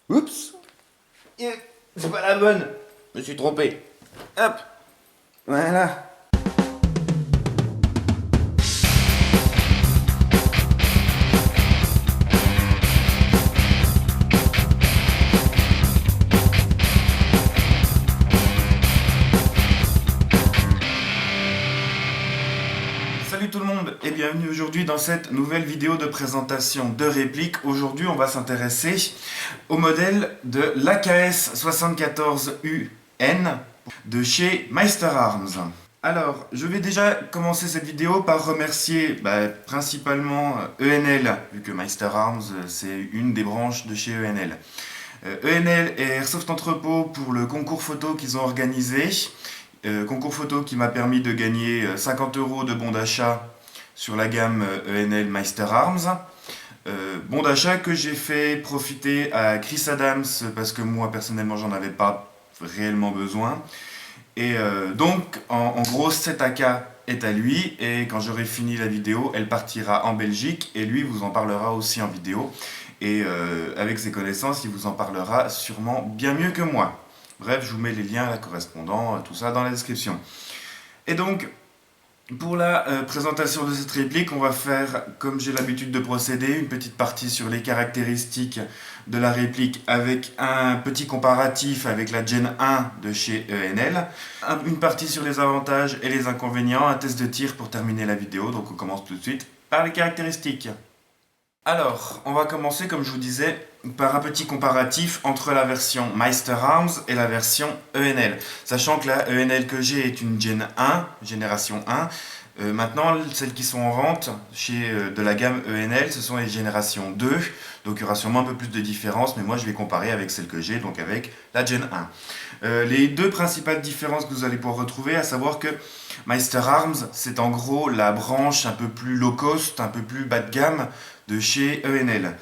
Oups. C'est pas la bonne. Je me suis trompé. Hop. Voilà. Salut tout le monde et bienvenue aujourd'hui dans cette nouvelle vidéo de présentation de répliques. Aujourd'hui on va s'intéresser au modèle de l'AKS 74UN de chez Meister Arms. Alors je vais déjà commencer cette vidéo par remercier principalement ENL, vu que Meister Arms c'est une des branches de chez ENL. ENL et Airsoft Entrepôt pour le concours photo qu'ils ont organisé. Concours photo qui m'a permis de gagner 50 € de bon d'achat sur la gamme ENL Meister Arms. Bon d'achat que j'ai fait profiter à Chris Adams parce que moi personnellement j'en avais pas réellement besoin. Et donc en gros cet AK est à lui et quand j'aurai fini la vidéo elle partira en Belgique et lui vous en parlera aussi en vidéo. Et avec ses connaissances il vous en parlera sûrement bien mieux que moi. Bref, je vous mets les liens correspondants, tout ça dans la description. Et donc, pour la présentation de cette réplique, on va faire, comme j'ai l'habitude de procéder, une petite partie sur les caractéristiques de la réplique avec un petit comparatif avec la Gen 1 de chez ENL, une partie sur les avantages et les inconvénients, un test de tir pour terminer la vidéo. Donc on commence tout de suite par les caractéristiques. Alors, on va commencer, comme je vous disais, par un petit comparatif entre la version Meister Arms et la version ENL. Sachant que la ENL que j'ai est une Gen 1, génération 1. Maintenant, celles qui sont en vente de la gamme ENL, ce sont les générations 2. Donc il y aura sûrement un peu plus de différence, mais moi je vais comparer avec celle que j'ai, donc avec la Gen 1. Les deux principales différences que vous allez pouvoir retrouver, à savoir que Meister Arms, c'est en gros la branche un peu plus low cost, un peu plus bas de gamme de chez ENL.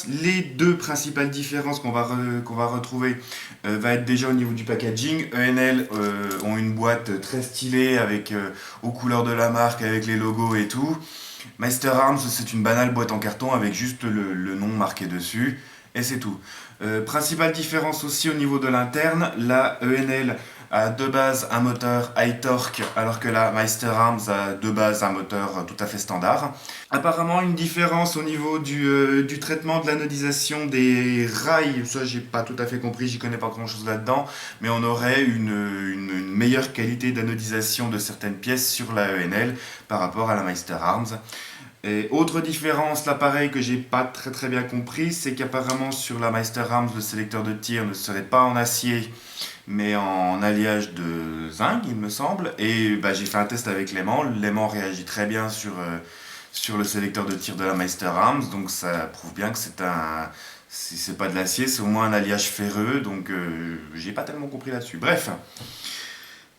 Les deux principales différences qu'on va retrouver va être déjà au niveau du packaging. ENL ont une boîte très stylée avec aux couleurs de la marque, avec les logos et tout. Meister Arms, c'est une banale boîte en carton avec juste le nom marqué dessus et c'est tout. Principale différence aussi au niveau de l'interne, la ENL a de base un moteur high torque alors que la Meister Arms a de base un moteur tout à fait standard. Apparemment une différence au niveau du traitement de l'anodisation des rails, ça j'ai pas tout à fait compris, j'y connais pas grand chose là-dedans, mais on aurait une meilleure qualité d'anodisation de certaines pièces sur la ENL par rapport à la Meister Arms. Et autre différence, là pareil que j'ai pas très bien compris, c'est qu'apparemment sur la Meister Arms le sélecteur de tir ne serait pas en acier mais en alliage de zinc il me semble, et j'ai fait un test avec l'aimant, l'aimant réagit très bien sur le sélecteur de tir de la Meister Arms, donc ça prouve bien que si c'est pas de l'acier, c'est au moins un alliage ferreux, donc j'ai pas tellement compris là-dessus. Bref,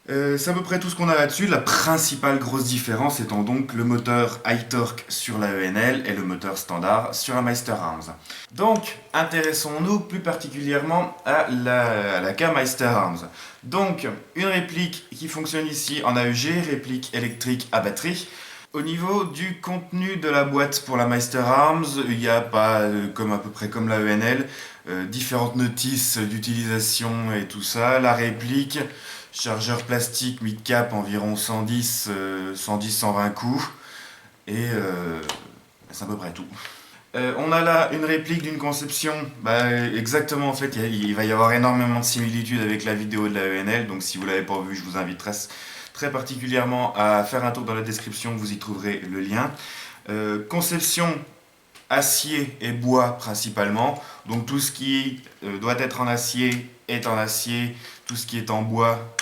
c'est à peu près tout ce qu'on a là-dessus. La principale grosse différence étant donc le moteur high torque sur la ENL et le moteur standard sur la Meister Arms. Donc, intéressons-nous plus particulièrement à la gamme Meister Arms. Donc, une réplique qui fonctionne ici en AEG, réplique électrique à batterie. Au niveau du contenu de la boîte pour la Meister Arms, il n'y a pas, à peu près comme la ENL, différentes notices d'utilisation et tout ça. La réplique, chargeur plastique mid-cap environ 110-120 coups. Et c'est à peu près tout. On a là une réplique d'une conception, exactement en fait, il va y avoir énormément de similitudes avec la vidéo de la ENL, donc si vous ne l'avez pas vu, je vous invite très particulièrement à faire un tour dans la description, vous y trouverez le lien. Conception acier et bois principalement, donc tout ce qui doit être en acier est en acier, tout ce qui est en bois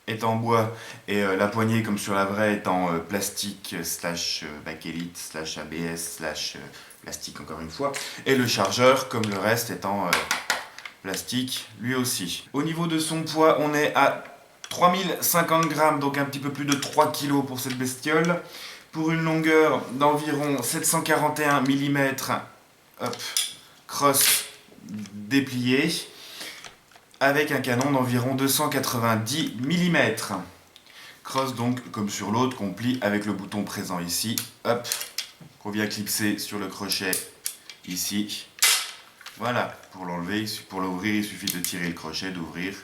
est en bois, et la poignée comme sur la vraie est en plastique / bakélite / ABS / plastique encore une fois, et le chargeur comme le reste est en plastique lui aussi. Au niveau de son poids, on est à 3050 grammes, donc un petit peu plus de 3 kg pour cette bestiole, pour une longueur d'environ 741 mm, crosse dépliée, avec un canon d'environ 290 mm. Crosse donc comme sur l'autre qu'on plie avec le bouton présent ici, hop, qu'on vient clipser sur le crochet ici. Voilà, pour l'enlever, pour l'ouvrir, il suffit de tirer le crochet, d'ouvrir,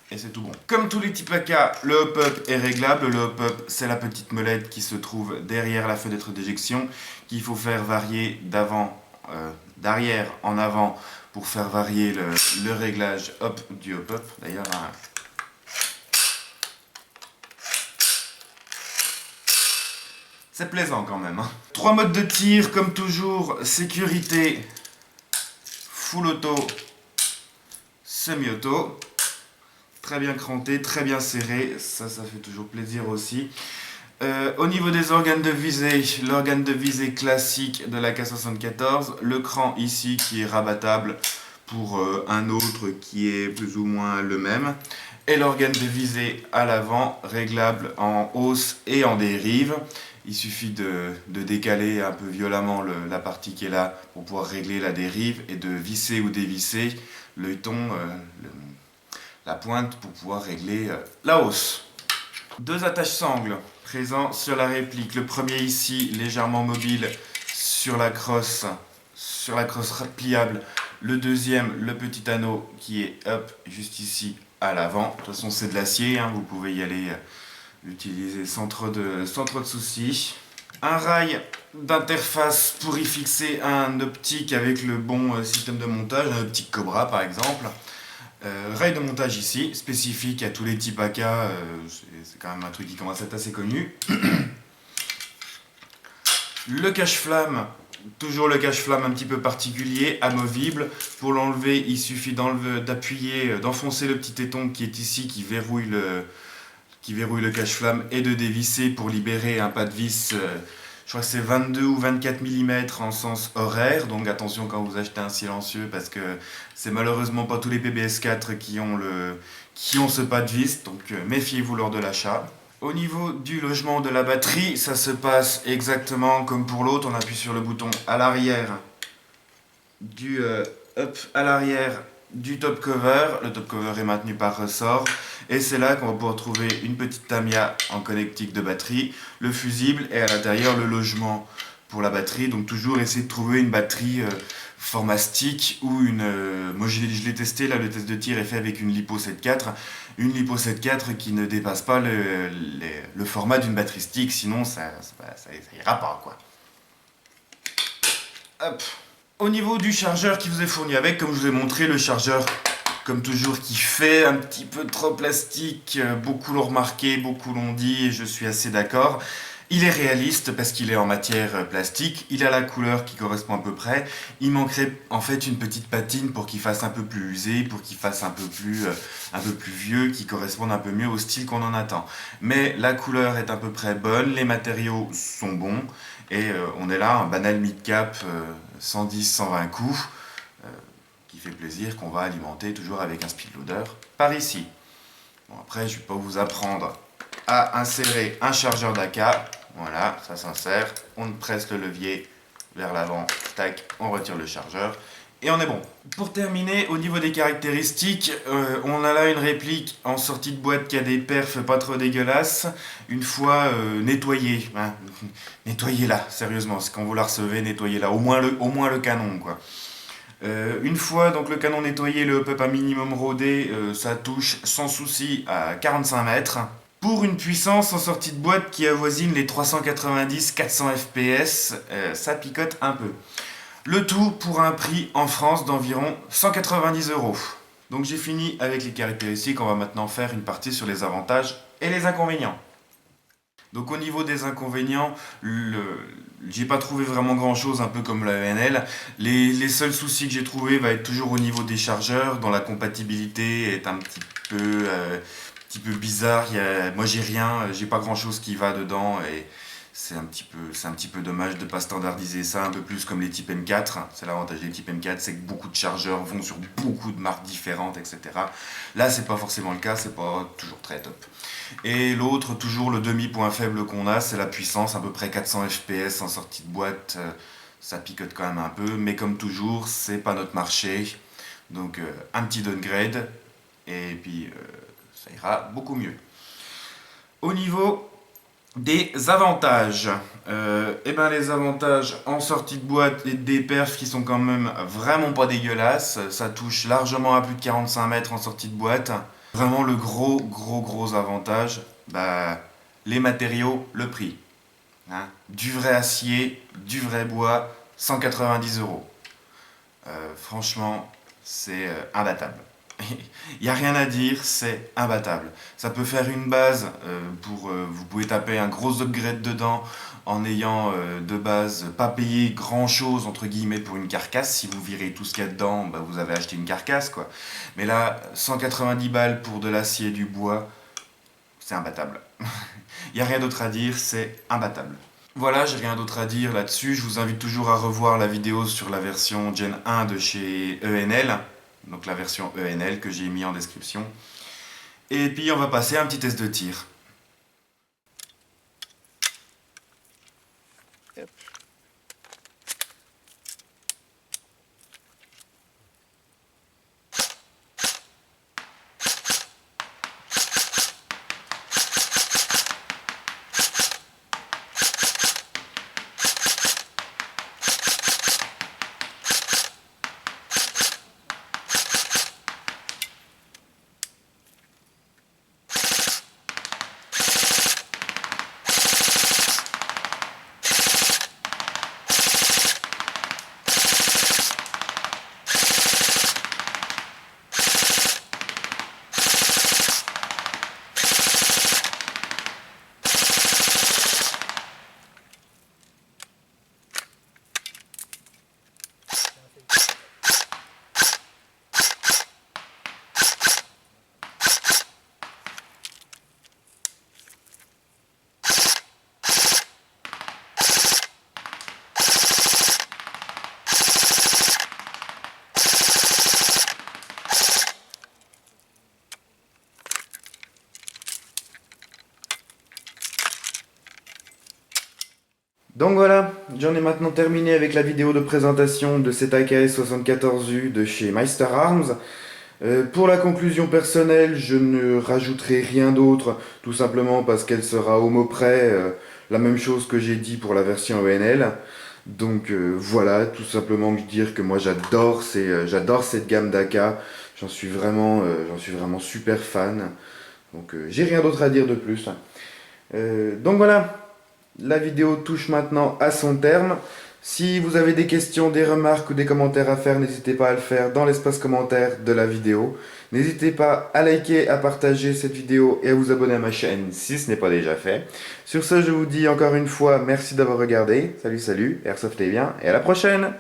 et c'est tout bon. Comme tous les types AK, le hop-up est réglable. Le hop-up, c'est la petite molette qui se trouve derrière la fenêtre d'éjection, qu'il faut faire varier d'arrière en avant pour faire varier le réglage du hop-up. D'ailleurs, c'est plaisant quand même. 3 modes de tir, comme toujours, sécurité, full auto, semi-auto. Très bien cranté, très bien serré, ça fait toujours plaisir aussi. Au niveau des organes de visée, l'organe de visée classique de la K74, le cran ici qui est rabattable pour un autre qui est plus ou moins le même, et l'organe de visée à l'avant, réglable en hausse et en dérive. Il suffit de décaler un peu violemment la partie qui est là pour pouvoir régler la dérive et de visser ou dévisser la pointe pour pouvoir régler la hausse. 2 attaches-sangles présents sur la réplique. Le premier ici, légèrement mobile sur la crosse pliable. Le deuxième, le petit anneau qui est juste ici à l'avant. De toute façon, c'est de l'acier, hein, vous pouvez y aller l'utiliser sans trop de soucis. Un rail d'interface pour y fixer un optique avec le bon système de montage, un optique Cobra par exemple. Rail de montage ici, spécifique à tous les types AK, c'est quand même un truc qui commence à être assez connu. Le cache-flamme, toujours le cache-flamme un petit peu particulier, amovible. Pour l'enlever, il suffit d'appuyer, d'enfoncer le petit téton qui est ici, qui verrouille le cache-flamme, et de dévisser pour libérer un pas de vis. Je crois que c'est 22 ou 24 mm en sens horaire, donc attention quand vous achetez un silencieux parce que c'est malheureusement pas tous les PBS4 qui ont ce pas de vis, donc méfiez-vous lors de l'achat. Au niveau du logement de la batterie, ça se passe exactement comme pour l'autre. On appuie sur le bouton à l'arrière du top cover. Le top cover est maintenu par ressort. Et c'est là qu'on va pouvoir trouver une petite Tamiya en connectique de batterie, le fusible et à l'intérieur le logement pour la batterie. Donc toujours essayer de trouver une batterie format stick ou moi je l'ai testé, là le test de tir est fait avec une Lipo 7.4. Une Lipo 7.4 qui ne dépasse pas le format d'une batterie stick, sinon ça ira pas quoi. Hop. Au niveau du chargeur qui vous est fourni avec, comme je vous ai montré, le chargeur comme toujours qui fait un petit peu trop plastique, beaucoup l'ont remarqué, beaucoup l'ont dit et je suis assez d'accord. Il est réaliste parce qu'il est en matière plastique, il a la couleur qui correspond à peu près. Il manquerait en fait une petite patine pour qu'il fasse un peu plus usé, pour qu'il fasse un peu plus vieux, qui corresponde un peu mieux au style qu'on en attend. Mais la couleur est à peu près bonne, les matériaux sont bons et on est là, un banal mid-cap 110-120 coups. Qui fait plaisir, qu'on va alimenter toujours avec un speedloader par ici. Bon, après, je ne vais pas vous apprendre à insérer un chargeur d'AK. Voilà, ça s'insère. On presse le levier vers l'avant, tac, on retire le chargeur et on est bon. Pour terminer, au niveau des caractéristiques, on a là une réplique en sortie de boîte qui a des perfs pas trop dégueulasses. Une fois nettoyée, hein, nettoyez-la, sérieusement, quand vous la recevez, nettoyez-la, au moins le canon, quoi. Une fois donc le canon nettoyé, le hop-up un minimum rodé, ça touche sans souci à 45 mètres. Pour une puissance en sortie de boîte qui avoisine les 390-400 fps, ça picote un peu. Le tout pour un prix en France d'environ 190 €. Donc j'ai fini avec les caractéristiques, on va maintenant faire une partie sur les avantages et les inconvénients. Donc au niveau des inconvénients, j'ai pas trouvé vraiment grand chose, un peu comme la ENL. Les seuls soucis que j'ai trouvés va être toujours au niveau des chargeurs, dont la compatibilité est un petit peu bizarre. Moi j'ai pas grand chose qui va dedans et c'est un petit peu dommage de pas standardiser ça un peu plus comme les types M4. C'est l'avantage des types M4, c'est que beaucoup de chargeurs vont sur beaucoup de marques différentes, etc. Là c'est pas forcément le cas, c'est pas toujours très top. Et l'autre, toujours le demi-point faible qu'on a, c'est la puissance, à peu près 400 fps en sortie de boîte. Ça picote quand même un peu, mais comme toujours, c'est pas notre marché. Donc un petit downgrade, et puis ça ira beaucoup mieux. Au niveau Des avantages. Les avantages en sortie de boîte et des perfs qui sont quand même vraiment pas dégueulasses. Ça touche largement à plus de 45 mètres en sortie de boîte. Vraiment le gros avantage, les matériaux, le prix. Hein. Du vrai acier, du vrai bois, 190 €. Franchement, c'est imbattable. Il n'y a rien à dire, c'est imbattable. Ça peut faire une base vous pouvez taper un gros upgrade dedans en ayant de base pas payé grand chose entre guillemets pour une carcasse. Si vous virez tout ce qu'il y a dedans, vous avez acheté une carcasse quoi. Mais là, 190 balles pour de l'acier et du bois, c'est imbattable. Il n'y a rien d'autre à dire, c'est imbattable. Voilà, j'ai rien d'autre à dire là-dessus. Je vous invite toujours à revoir la vidéo sur la version Gen 1 de chez ENL, donc la version ENL que j'ai mis en description. Et puis on va passer à un petit test de tir. Donc voilà, j'en ai maintenant terminé avec la vidéo de présentation de cette AKS 74U de chez Meister Arms. Pour la conclusion personnelle, je ne rajouterai rien d'autre, tout simplement parce qu'elle sera au mot près la même chose que j'ai dit pour la version ENL. Donc voilà, tout simplement dire que moi j'adore cette gamme d'AK, j'en suis vraiment super fan. Donc j'ai rien d'autre à dire de plus. Donc voilà. La vidéo touche maintenant à son terme. Si vous avez des questions, des remarques ou des commentaires à faire, n'hésitez pas à le faire dans l'espace commentaire de la vidéo. N'hésitez pas à liker, à partager cette vidéo et à vous abonner à ma chaîne si ce n'est pas déjà fait. Sur ce, je vous dis encore une fois merci d'avoir regardé. Salut, Airsoft est bien et à la prochaine!